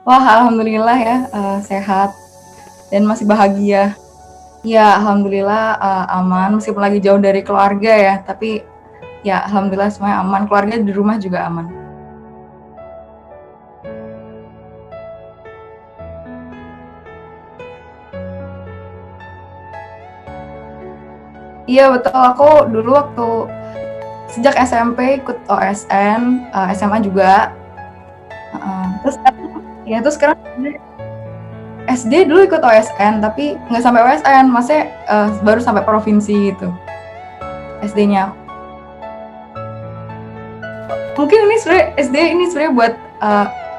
Wah, alhamdulillah ya, sehat dan masih bahagia. Ya, alhamdulillah, aman meskipun lagi jauh dari keluarga ya, tapi ya alhamdulillah semuanya aman, keluarga di rumah juga aman. Iya betul, aku dulu waktu sejak SMP ikut OSN, SMA juga, terus sekarang ya terus sekarang SD dulu ikut OSN, tapi nggak sampai OSN, maksudnya, baru sampai provinsi gitu, SD-nya. Mungkin ini sebenarnya SD ini sebenarnya buat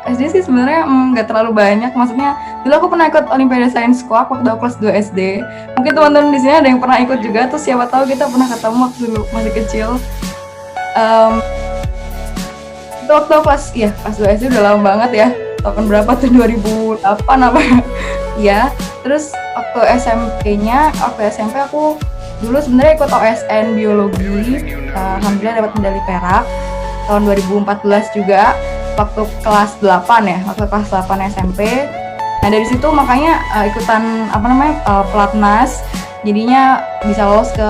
SD sih sebenarnya nggak terlalu banyak. Maksudnya dulu aku pernah ikut Olimpiade Sains Squad waktu aku kelas 2 SD. Mungkin teman-teman di sini ada yang pernah ikut juga. Terus siapa tahu kita pernah ketemu waktu dulu masih kecil. Um, itu waktu kelas ya kelas 2 SD udah lama banget ya. Tahun berapa tuh 2008 apa ya? Iya. Terus waktu SMP aku dulu sebenarnya ikut OSN biologi. Alhamdulillah dapat medali perak tahun 2014 juga waktu kelas 8 ya, waktu kelas 8 SMP. Nah dari situ makanya ikutan apa namanya pelatnas, jadinya bisa lolos ke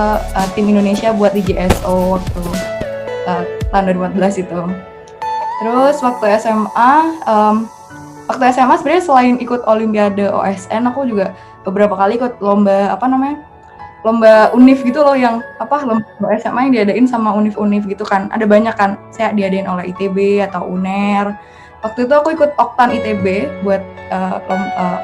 tim Indonesia buat di JSO waktu tahun 2014 itu. Terus waktu SMA sebenarnya selain ikut Olimpiade OSN, aku juga beberapa kali ikut lomba apa namanya lomba univ gitu loh yang apa lomba SMA yang diadain sama univ-univ gitu kan ada banyak kan saya diadain oleh ITB atau UNER waktu itu aku ikut Oktan ITB buat lomba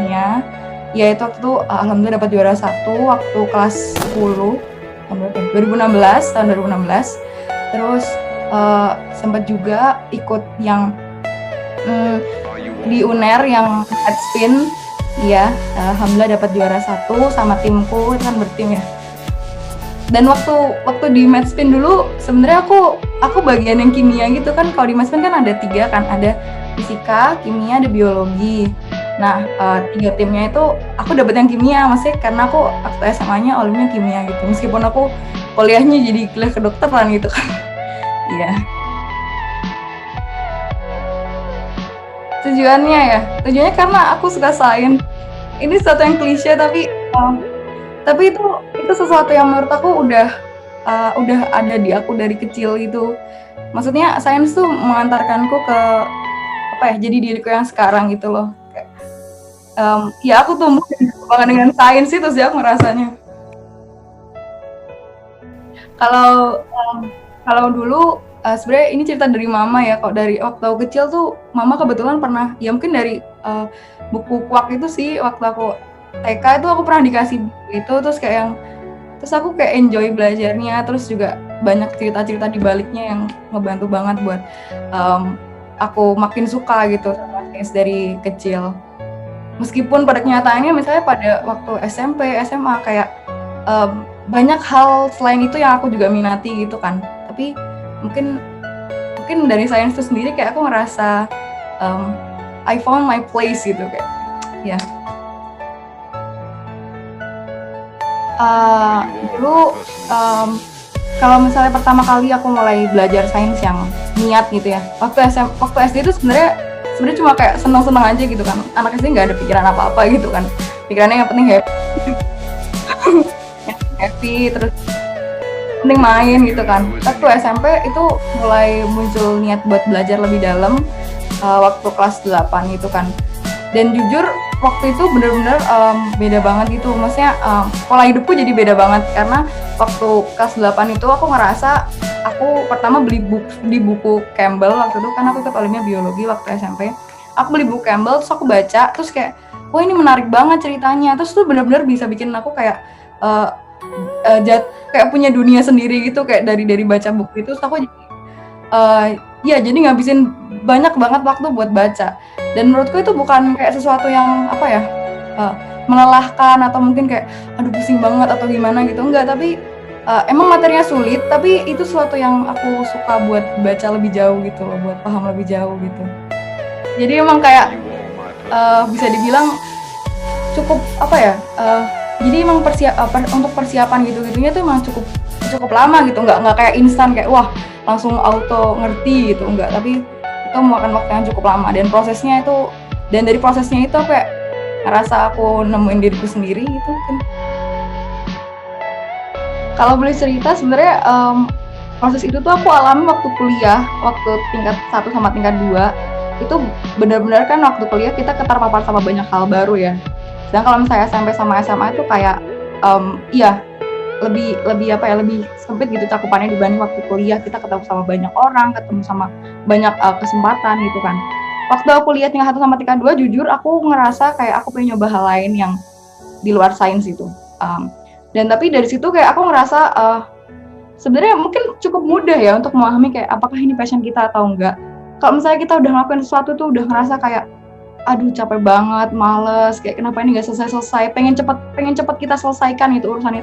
ya itu waktu itu alhamdulillah dapat juara satu waktu kelas 10 tahun 2016 tahun 2016 terus sempat juga ikut yang di UNER yang head spin. Iya, alhamdulillah dapat juara satu sama timku itu kan bertim ya. Dan waktu di match spin dulu sebenarnya aku bagian yang kimia gitu kan. Kalau di match spin kan ada 3 kan, ada fisika, kimia, ada biologi. Nah, 3 timnya itu aku dapat yang kimia, maksudnya karena aku waktu SMA-nya olimnya kimia gitu. Meskipun aku kuliahnya jadi kuliah kedokteran gitu kan. Iya. Tujuannya karena aku suka sains. Ini sesuatu yang klise tapi itu sesuatu yang menurut aku udah ada di aku dari kecil gitu. Maksudnya sains tuh mengantarkanku ke apa ya? Jadi diriku yang sekarang gitu loh. Kayak, ya aku tumbuh banget dengan sains itu sih aku ngerasanya. Kalau kalau dulu sebenarnya ini cerita dari mama ya. Kalau dari waktu aku kecil tuh mama kebetulan pernah ya mungkin dari buku kuak itu sih waktu aku TK itu aku pernah dikasih buku itu terus aku kayak enjoy belajarnya terus juga banyak cerita-cerita di baliknya yang ngebantu banget buat aku makin suka gitu sama sains dari kecil. Meskipun pada kenyataannya misalnya pada waktu SMP, SMA kayak banyak hal selain itu yang aku juga minati gitu kan. Tapi mungkin mungkin dari sains itu sendiri kayak aku ngerasa um, I found my place gitu kayak ya. Dulu kalau misalnya pertama kali aku mulai belajar sains yang niat gitu ya. Waktu SD itu sebenarnya cuma kayak senang-senang aja gitu kan. Anak SD nggak ada pikiran apa-apa gitu kan. Pikirannya yang penting happy, happy terus penting main gitu kan. Waktu SMP itu mulai muncul niat buat belajar lebih dalam waktu kelas 8 gitu kan. Dan jujur waktu itu bener-bener beda banget gitu. Maksudnya pola hidupku jadi beda banget karena waktu kelas 8 itu aku ngerasa aku pertama beli buku Campbell waktu itu kan aku ikut olimnya biologi waktu SMP. Aku beli buku Campbell terus aku baca terus kayak wah ini menarik banget ceritanya. Terus tuh bener-bener bisa bikin aku kayak uh, kayak punya dunia sendiri gitu kayak dari baca buku itu terus aku ya jadi ngabisin banyak banget waktu buat baca dan menurutku itu bukan kayak sesuatu yang apa ya melelahkan atau mungkin kayak aduh pusing banget atau gimana gitu enggak tapi emang materinya sulit tapi itu sesuatu yang aku suka buat baca lebih jauh gitu loh buat paham lebih jauh gitu jadi emang kayak bisa dibilang cukup apa ya jadi emang untuk persiapan gitu-gitunya tuh emang cukup cukup lama gitu nggak kayak instan kayak wah langsung auto ngerti gitu enggak tapi itu memakan waktu yang cukup lama dan prosesnya itu Dan dari prosesnya itu aku kayak ngerasa aku nemuin diriku sendiri gitu mungkin. Kalau boleh cerita sebenarnya proses itu tuh aku alami waktu kuliah, waktu tingkat 1 sama tingkat 2. Itu benar-benar kan waktu kuliah kita keterpapar sama banyak hal baru ya. Sedangkan kalau misalnya SMP sama SMA itu kayak iya lebih lebih apa ya, lebih sempit gitu cakupannya dibanding waktu kuliah. Kita ketemu sama banyak orang, ketemu sama banyak kesempatan gitu kan. Waktu aku kuliah tingkat 1 sama tingkat 2 jujur aku ngerasa kayak aku pengen nyoba hal lain yang di luar sains itu. Dan tapi dari situ kayak aku ngerasa sebenarnya mungkin cukup mudah ya untuk memahami kayak apakah ini passion kita atau enggak. Kalau misalnya kita udah ngelakuin sesuatu tuh udah ngerasa kayak aduh capek banget, males, kayak kenapa ini nggak selesai-selesai, pengen cepet kita selesaikan itu urusan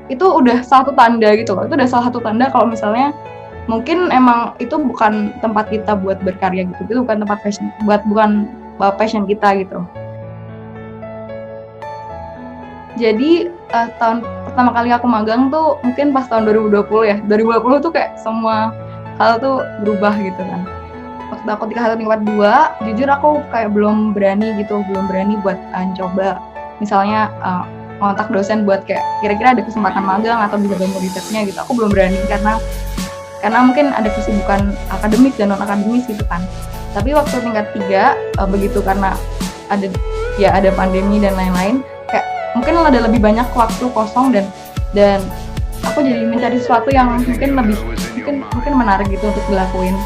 itu udah satu tanda gitu loh. Itu udah salah satu tanda kalau misalnya mungkin emang itu bukan tempat kita buat berkarya gitu. Itu bukan tempat bukan passion kita gitu. Jadi tahun pertama kali aku magang tuh mungkin pas tahun 2020 ya. 2020 tuh kayak semua hal tuh berubah gitu kan. Waktu aku tingkat 1 tingkat 2, jujur aku kayak belum berani buat coba misalnya ngontak dosen buat kayak kira-kira ada kesempatan magang atau bisa bantu risetnya gitu. Aku belum berani karena mungkin ada kesibukan akademis dan non akademis gitu kan. Tapi waktu tingkat 3 begitu karena ada pandemi dan lain-lain, kayak mungkin ada lebih banyak waktu kosong dan aku jadi mencari sesuatu yang mungkin menarik gitu untuk dilakuin.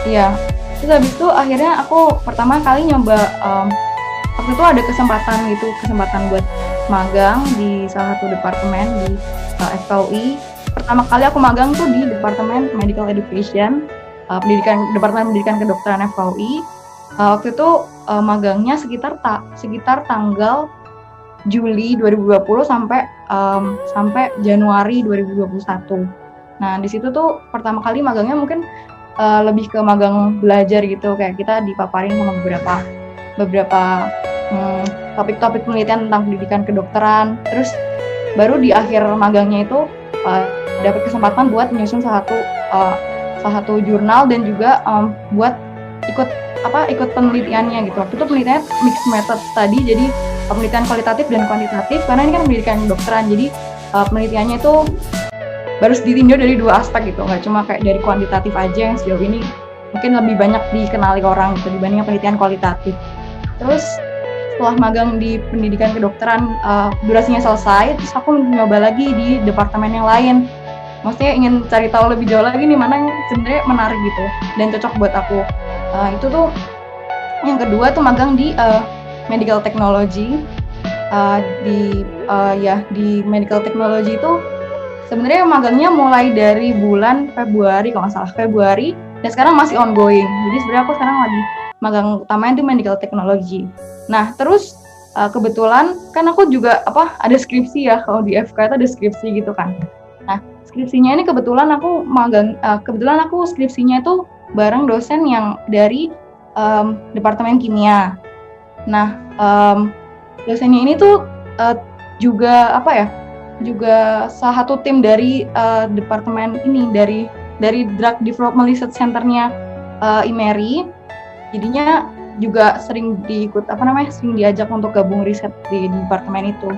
Iya. Terus habis itu akhirnya aku pertama kali nyoba waktu itu ada kesempatan buat magang di salah satu departemen di FKUI. Pertama kali aku magang tuh di Departemen Medical Education, Departemen Pendidikan Kedokteran FKUI. Waktu itu magangnya sekitar tanggal Juli 2020 sampai Januari 2021. Nah, di situ tuh pertama kali magangnya mungkin lebih ke magang belajar gitu, kayak kita dipaparin sama beberapa topik-topik penelitian tentang pendidikan kedokteran. Terus baru di akhir magangnya itu dapat kesempatan buat menyusun salah satu jurnal dan juga buat ikut penelitiannya gitu. Waktu itu penelitiannya mixed method tadi, jadi penelitian kualitatif dan kuantitatif karena ini kan pendidikan kedokteran. Jadi penelitiannya itu harus ditinjau dari 2 aspek gitu, nggak cuma kayak dari kuantitatif aja yang sejauh ini mungkin lebih banyak dikenali orang gitu dibanding penelitian kualitatif. Terus setelah magang di pendidikan kedokteran durasinya selesai, terus aku nyoba lagi di departemen yang lain. Maksudnya ingin cari tahu lebih jauh lagi nih mana yang sebenarnya menarik gitu dan cocok buat aku. Itu tuh yang kedua tuh magang di medical technology. Di medical technology itu sebenarnya magangnya mulai dari bulan Februari kalau nggak salah, Februari, dan sekarang masih ongoing. Jadi sebenarnya aku sekarang lagi magang utamanya di medical technology. Nah, terus kebetulan kan aku juga ada skripsi ya, kalau di FK itu ada skripsi gitu kan. Nah, skripsinya ini kebetulan aku skripsinya itu bareng dosen yang dari Departemen Kimia. Nah, dosennya ini tuh juga salah satu tim dari departemen ini, dari Drug Development Research Center-nya IMERI. Jadinya juga sering sering diajak untuk gabung riset di departemen itu,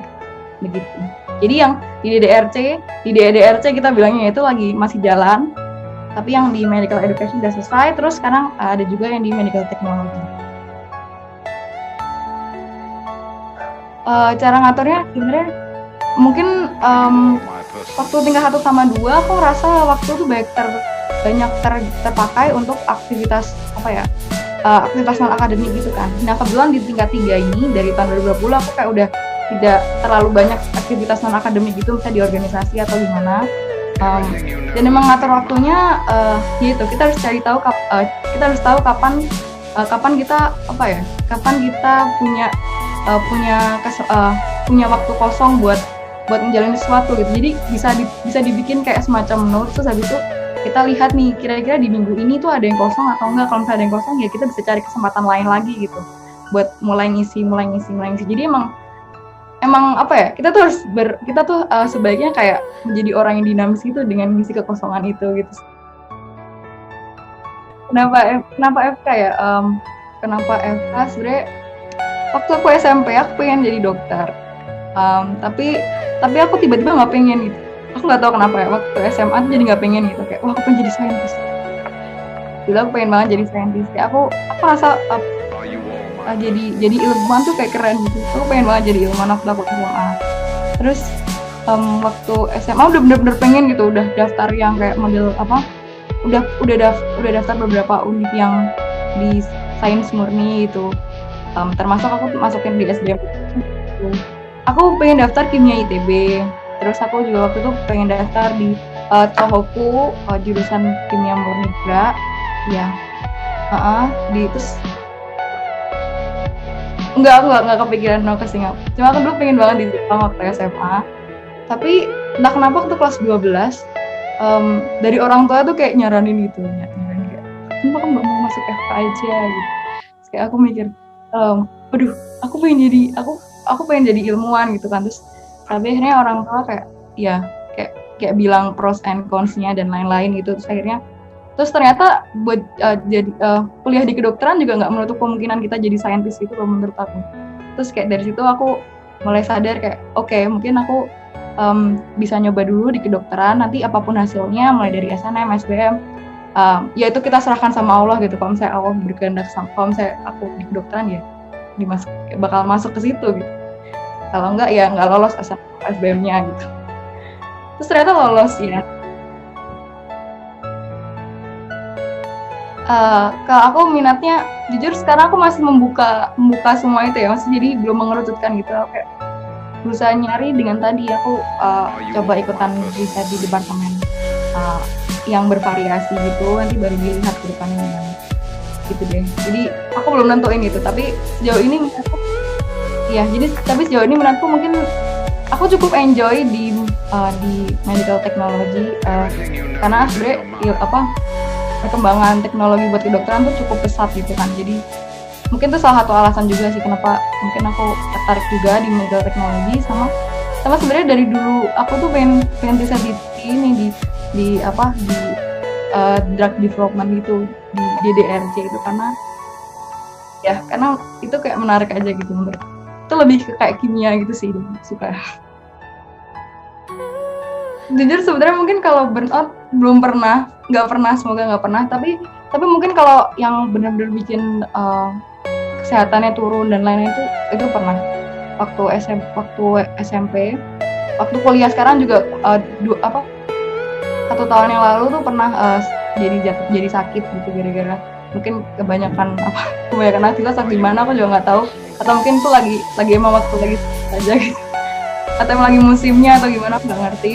begitu. Jadi yang di DDRC kita bilangnya itu masih jalan, tapi yang di medical education udah selesai. Terus sekarang ada juga yang di medical technology. Cara ngaturnya sebenarnya mungkin waktu tingkat 1 sama 2 aku rasa waktu itu banyak terpakai untuk aktivitas aktivitas non akademik gitu kan. Nah, kebetulan di tingkat 3 ini dari tahun 2020 aku kayak udah tidak terlalu banyak aktivitas non akademik gitu, misalnya di organisasi atau gimana. Dan memang ngatur waktunya gitu. Kita harus tahu kapan kita punya waktu kosong buat menjalani sesuatu gitu. Jadi bisa dibikin kayak semacam notes, terus habis itu kita lihat nih kira-kira di minggu ini tuh ada yang kosong atau enggak. Kalau misalnya ada yang kosong ya kita bisa cari kesempatan lain lagi gitu buat mulai ngisi. Jadi emang kita tuh sebaiknya kayak menjadi orang yang dinamis gitu dengan ngisi kekosongan itu gitu. Kenapa FK ya? kenapa FK sebenarnya waktu aku SMP aku pengen jadi dokter. Tapi aku tiba-tiba nggak pengen gitu. Aku nggak tahu kenapa ya, waktu SMA tuh jadi nggak pengen gitu, kayak wah aku pengen jadi saintis. Dulu aku pengen banget jadi saintis. Kayak aku rasa jadi ilmuwan tuh kayak keren gitu. Aku pengen banget jadi ilmuwan waktu aku SMA. Terus waktu SMA udah bener-bener pengen gitu, udah daftar yang kayak model apa, udah daftar beberapa univ yang di sains murni gitu. Termasuk aku masukin di SBM gitu. Aku pengen daftar kimia ITB. Terus aku juga waktu itu pengen daftar di Tohoku, jurusan kimia murni juga. Ya, terus enggak kepikiran mau ke Singapura. Cuma aku dulu pengen banget di Jepang waktu SMA. Tapi entah kenapa waktu kelas 12 dari orang tua tuh kayak nyaranin gitu, nyaranin kayak kenapa kamu nggak mau masuk FK aja gitu. Terus kayak aku mikir, aduh, aku pengen jadi ilmuwan gitu kan. Terus tapi akhirnya orang tua kayak ya kayak bilang pros and cons-nya dan lain-lain gitu. Terus ternyata buat jadi kuliah di kedokteran juga nggak menutup kemungkinan kita jadi saintis gitu loh menurut aku. Terus kayak dari situ aku mulai sadar kayak oke, mungkin aku bisa nyoba dulu di kedokteran, nanti apapun hasilnya mulai dari SNM, SBM, ya itu kita serahkan sama Allah gitu. Kalau misalnya Allah berkehendak, kalau misalnya aku di kedokteran ya bakal masuk ke situ gitu. Kalau enggak ya nggak lolos SBM-nya gitu. Terus ternyata lolos ya. Kalau aku minatnya jujur sekarang aku masih membuka semua itu ya, masih jadi belum mengerucutkan gitu. Kayak berusaha nyari dengan tadi aku coba ikutan riset di departemen yang bervariasi gitu, nanti baru dilihat ke depannya gitu deh. Jadi aku belum nentuin gitu, tapi sejauh ini menurutku mungkin aku cukup enjoy di medical technology karena sebenarnya perkembangan teknologi buat kedokteran tuh cukup pesat gitu kan. Jadi mungkin itu salah satu alasan juga sih kenapa mungkin aku tertarik juga di medical technology, sama sebenarnya dari dulu aku tuh pengen riset di drug development gitu, di DDRC itu, karena itu kayak menarik aja gitu menurut. Itu lebih ke kayak kimia gitu sih, suka. Jujur sebenarnya mungkin kalau burnout nggak pernah, semoga nggak pernah, tapi mungkin kalau yang benar-benar bikin kesehatannya turun dan lain-lain itu pernah waktu SMP, waktu kuliah sekarang juga 1 tahun yang lalu tuh pernah jadi sakit gitu gara-gara mungkin kebanyakan aktivitas atau gimana, aku juga nggak tahu, atau mungkin tuh lagi emang waktu lagi aja gitu, atau emang lagi musimnya atau gimana aku nggak ngerti.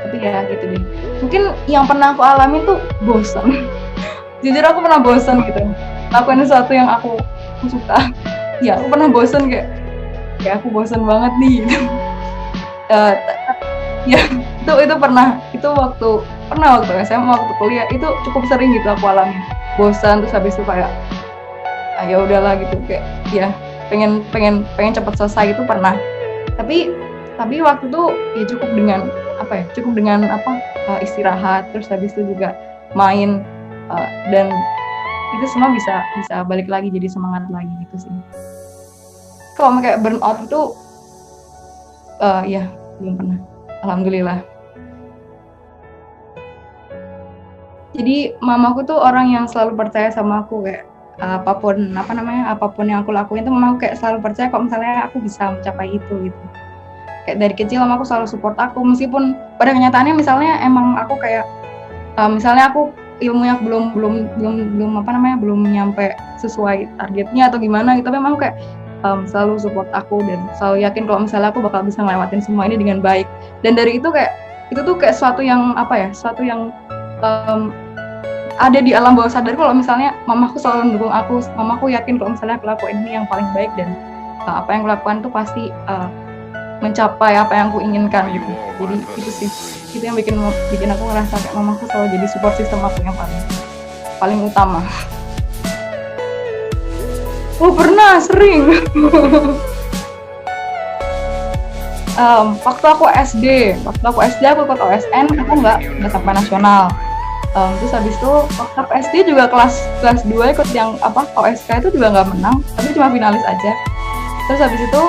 Tapi ya gitu deh, mungkin yang pernah aku alamin tuh bosan. Jujur aku pernah bosan gitu lakukan sesuatu yang aku suka. Ya aku pernah bosan kayak aku bosan banget nih gitu. Ya itu pernah, itu waktu SMA, waktu kuliah itu cukup sering gitu aku alami bosan. Terus habis itu kayak ya udahlah gitu, kayak ya pengen cepat selesai, itu pernah. Tapi waktu itu ya cukup dengan istirahat, terus habis itu juga main, dan itu semua bisa balik lagi jadi semangat lagi gitu sih. Kalau kayak burnout itu ya belum pernah, alhamdulillah. Jadi mamaku tuh orang yang selalu percaya sama aku, kayak apapun yang aku lakuin tuh mamaku kayak selalu percaya kalau misalnya aku bisa mencapai itu gitu. Kayak dari kecil mamaku selalu support aku, meskipun pada kenyataannya misalnya emang aku kayak misalnya aku ilmunya belum nyampe sesuai targetnya atau gimana gitu, tapi emang kayak selalu support aku dan selalu yakin kalau misalnya aku bakal bisa ngelewatin semua ini dengan baik. Dan dari itu itu tuh kayak sesuatu yang ada di alam bawah sadar kalau misalnya mamaku selalu mendukung aku, mamaku yakin kalau misalnya aku lakuin ini yang paling baik, dan apa yang aku lakukan tuh pasti mencapai apa yang aku inginkan gitu. Jadi itu sih, itu yang bikin aku ngerasa kayak mamaku selalu jadi support system aku yang paling utama. Pernah, sering. Waktu aku SD aku ikut OSN, aku nggak sampai nasional. Terus habis itu waktu aku SD juga kelas kelas 2 ikut yang apa OSK itu juga nggak menang, tapi cuma finalis aja. Terus habis itu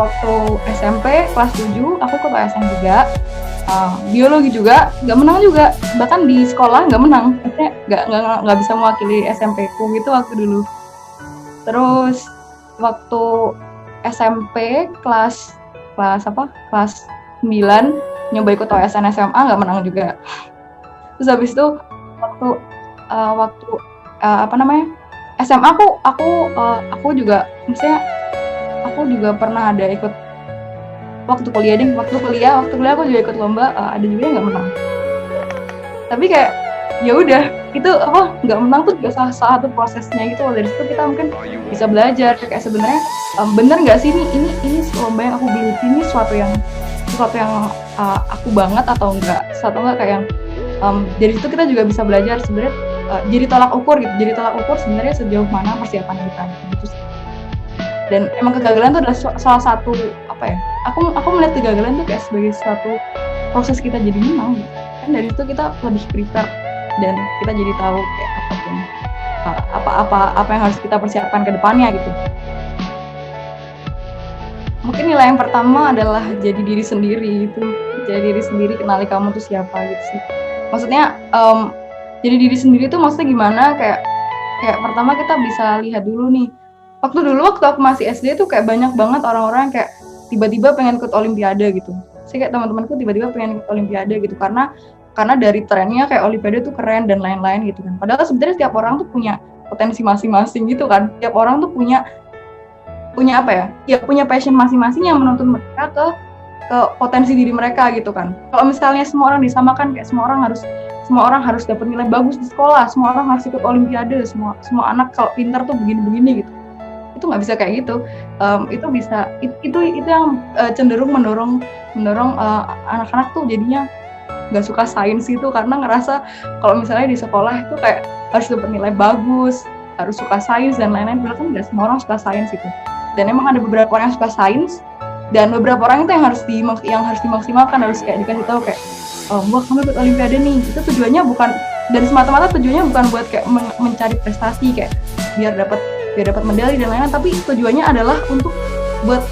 waktu SMP kelas 7 aku ikut OSN juga. Biologi juga nggak menang juga, bahkan di sekolah nggak menang, maksudnya nggak bisa mewakili SMP ku gitu waktu dulu. Terus waktu SMP kelas kelas apa kelas 9 nyoba ikut OSN SMA nggak menang juga. Terus habis itu waktu waktu apa namanya SMA aku juga maksudnya aku juga pernah ada ikut waktu kuliah aku juga ikut lomba, ada juga yang nggak menang. Tapi kayak ya udah itu apa nggak menang tuh juga salah satu prosesnya gitu. Dari situ kita mungkin bisa belajar kayak sebenarnya bener nggak sih ini lomba yang aku geluti ini sesuatu yang aku banget atau enggak, kayak yang dari situ kita juga bisa belajar sebenarnya, jadi tolak ukur sebenarnya sejauh mana persiapan kita gitu sih. Dan emang kegagalan itu adalah salah satu apa ya, aku melihat kegagalan itu kayak sebagai suatu proses kita jadi menang gitu. Kan dari itu kita lebih prepare dan kita jadi tahu kayak apa yang harus kita persiapkan ke depannya gitu. Mungkin nilai yang pertama adalah jadi diri sendiri gitu. Jadi diri sendiri, kenali kamu tuh siapa gitu sih. Maksudnya jadi diri sendiri tuh maksudnya gimana, kayak pertama kita bisa lihat dulu nih. Waktu aku masih SD tuh kayak banyak banget orang-orang kayak tiba-tiba pengen ikut olimpiade gitu. Saya kayak teman-temanku tiba-tiba pengen ikut olimpiade gitu karena dari trennya kayak olimpiade tuh keren dan lain-lain gitu kan. Padahal sebenarnya setiap orang tuh punya potensi masing-masing gitu kan. Setiap orang tuh punya apa ya? Ya punya passion masing-masing yang menuntun mereka ke potensi diri mereka gitu kan. Kalau misalnya semua orang disamakan kayak semua orang harus dapat nilai bagus di sekolah, semua orang harus ikut olimpiade, semua anak kalau pintar tuh begini-begini gitu. Itu nggak bisa kayak gitu. Itu yang cenderung mendorong anak-anak tuh jadinya nggak suka sains itu karena ngerasa kalau misalnya di sekolah itu kayak harus dapat nilai bagus, harus suka sains dan lain-lain. Padahal kan nggak semua orang suka sains itu. Dan emang ada beberapa orang yang suka sains dan beberapa orang itu yang harus dimaksimalkan, harus kayak dikasih tahu kayak wah kamu ikut olimpiade nih, itu tujuannya bukan dan semata-mata tujuannya bukan buat kayak mencari prestasi kayak biar dapat medali dan lain-lain, tapi tujuannya adalah untuk buat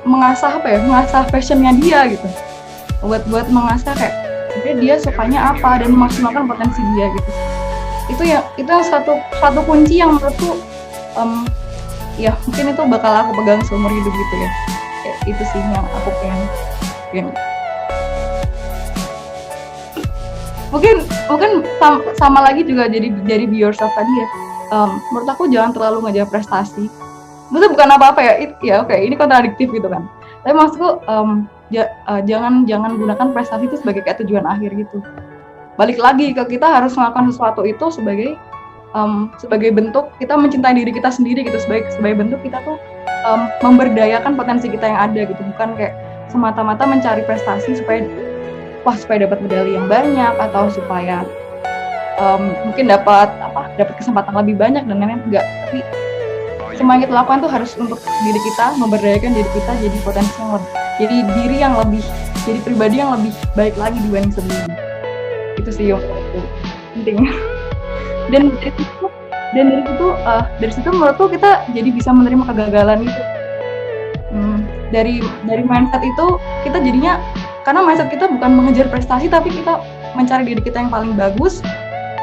mengasah passionnya dia gitu, buat mengasah kayak sebenarnya dia sukanya apa dan memaksimalkan potensi dia gitu. Itu yang satu kunci yang menurutku ya mungkin itu bakal aku pegang seumur hidup gitu ya. Itu sih yang aku pengen. Mungkin sama lagi juga jadi be yourself tadi ya. Menurut aku jangan terlalu ngejar prestasi. Maksudnya bukan apa-apa ya oke, ini kontradiktif gitu kan. Tapi maksudku jangan gunakan prestasi itu sebagai kayak tujuan akhir gitu. Balik lagi ke kita harus melakukan sesuatu itu sebagai bentuk kita mencintai diri kita sendiri gitu, sebagai bentuk kita tuh memberdayakan potensi kita yang ada gitu, bukan kayak semata-mata mencari prestasi supaya dapat medali yang banyak atau supaya mungkin dapat kesempatan lebih banyak dan lain-lain. Enggak, tapi semua yang kita lakukan tuh harus untuk diri kita, memberdayakan diri kita jadi potensi yang lebih, jadi diri yang lebih, jadi pribadi yang lebih baik lagi dibanding sebelumnya. Itu sih yang penting. Dan dari situ menurutku kita jadi bisa menerima kegagalan itu. Dari mindset itu kita jadinya, karena mindset kita bukan mengejar prestasi tapi kita mencari diri kita yang paling bagus.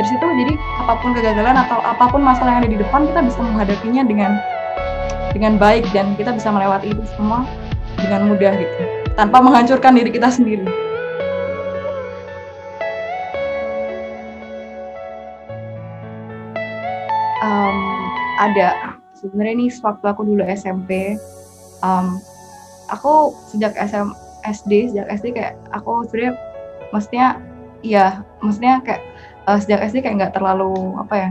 Dari situ jadi apapun kegagalan atau apapun masalah yang ada di depan, kita bisa menghadapinya dengan baik dan kita bisa melewati itu semua dengan mudah gitu, tanpa menghancurkan diri kita sendiri. Ada sebenarnya nih waktu aku dulu SMP, aku sejak SD kayak aku sebenarnya maksudnya kayak sejak SD kayak nggak terlalu apa ya,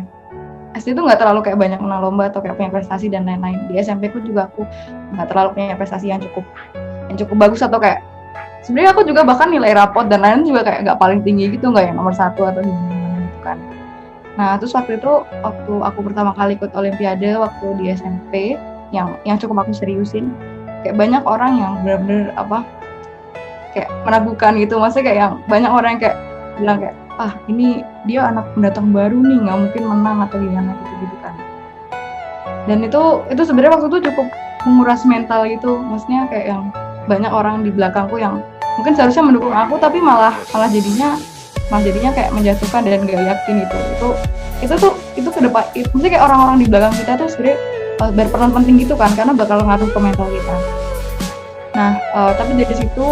SD itu nggak terlalu kayak banyak menang lomba atau kayak punya prestasi dan lain-lain. Di SMP pun juga aku nggak terlalu punya prestasi yang cukup bagus atau kayak sebenarnya aku juga bahkan nilai rapot dan lain juga kayak nggak paling tinggi gitu, nggak yang nomor 1 atau gimana gitu kan. Nah terus waktu aku pertama kali ikut olimpiade waktu di SMP yang cukup aku seriusin, kayak banyak orang yang benar-benar kayak meragukan gitu, maksudnya kayak yang banyak orang yang kayak bilang kayak ini dia anak pendatang baru nih, nggak mungkin menang atau gimana gitu kan. Dan itu sebenarnya waktu itu cukup menguras mental gitu, maksudnya kayak yang banyak orang di belakangku yang mungkin seharusnya mendukung aku tapi malah jadinya kayak menjatuhkan dan gak yakin itu ke depan, maksudnya kayak orang-orang di belakang kita tuh sebenarnya berperan penting gitu kan, karena bakal ngaruh ke mental kita. Nah, tapi dari situ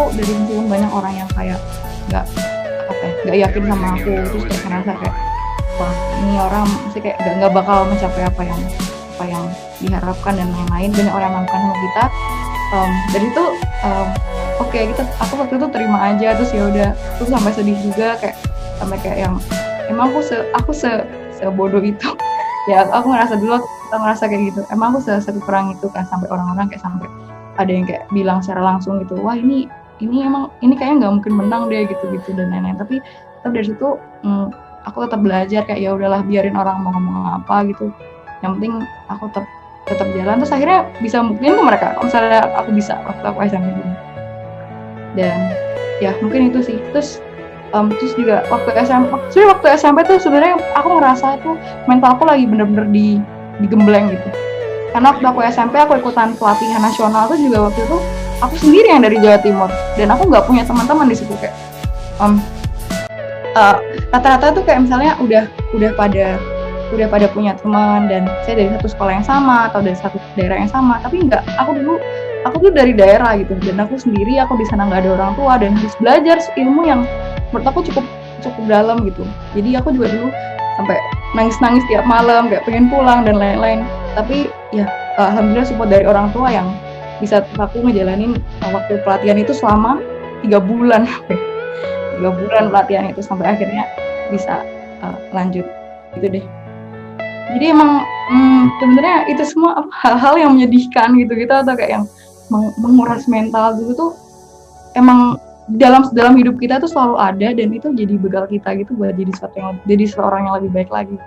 banyak orang yang kayak nggak yakin sama aku, terus kayak ngerasa kayak wah ini orang mesti kayak nggak bakal mencapai apa yang diharapkan dan lain-lain. Banyak orang yang melakukan sama kita. Dari itu oke, aku waktu itu terima aja, terus ya udah, terus sampai sedih juga, sampai kayak yang emang aku sebodoh itu. Ya aku ngerasa dulu, kita ngerasa kayak gitu, emang aku sekurang itu kan, sampai orang-orang kayak sampai ada yang kayak bilang secara langsung gitu, wah ini emang ini kayaknya nggak mungkin menang deh gitu dan lain-lain. Tapi dari situ aku tetap belajar kayak ya udahlah, biarin orang mau ngomong apa gitu, yang penting aku tetap jalan. Terus akhirnya bisa buktiin ke mereka kalau misalnya aku bisa waktu aku SMP dulu. Dan ya mungkin itu sih. Terus juga waktu SMP tuh sebenarnya aku ngerasa tuh mentalku lagi bener-bener digembleng gitu. Karena waktu aku SMP aku ikutan pelatihan nasional tuh juga waktu itu aku sendiri yang dari Jawa Timur, dan aku nggak punya teman-teman di situ. Kayak rata-rata tuh kayak misalnya udah pada punya teman, dan saya dari satu sekolah yang sama atau dari satu daerah yang sama. Tapi enggak, aku dulu dari daerah gitu, dan aku sendiri, aku di sana nggak ada orang tua dan harus belajar ilmu yang menurut aku cukup dalam gitu. Jadi aku juga dulu sampai nangis tiap malam, kayak pengen pulang dan lain-lain. Tapi ya alhamdulillah support dari orang tua yang bisa aku ngejalanin waktu pelatihan itu selama 3 bulan. 3 bulan pelatihan itu sampai akhirnya bisa lanjut gitu deh. Jadi emang sebenarnya itu semua hal-hal yang menyedihkan gitu atau kayak yang menguras mental dulu tuh emang dalam hidup kita tuh selalu ada, dan itu jadi bekal kita gitu buat jadi seorang yang lebih baik lagi.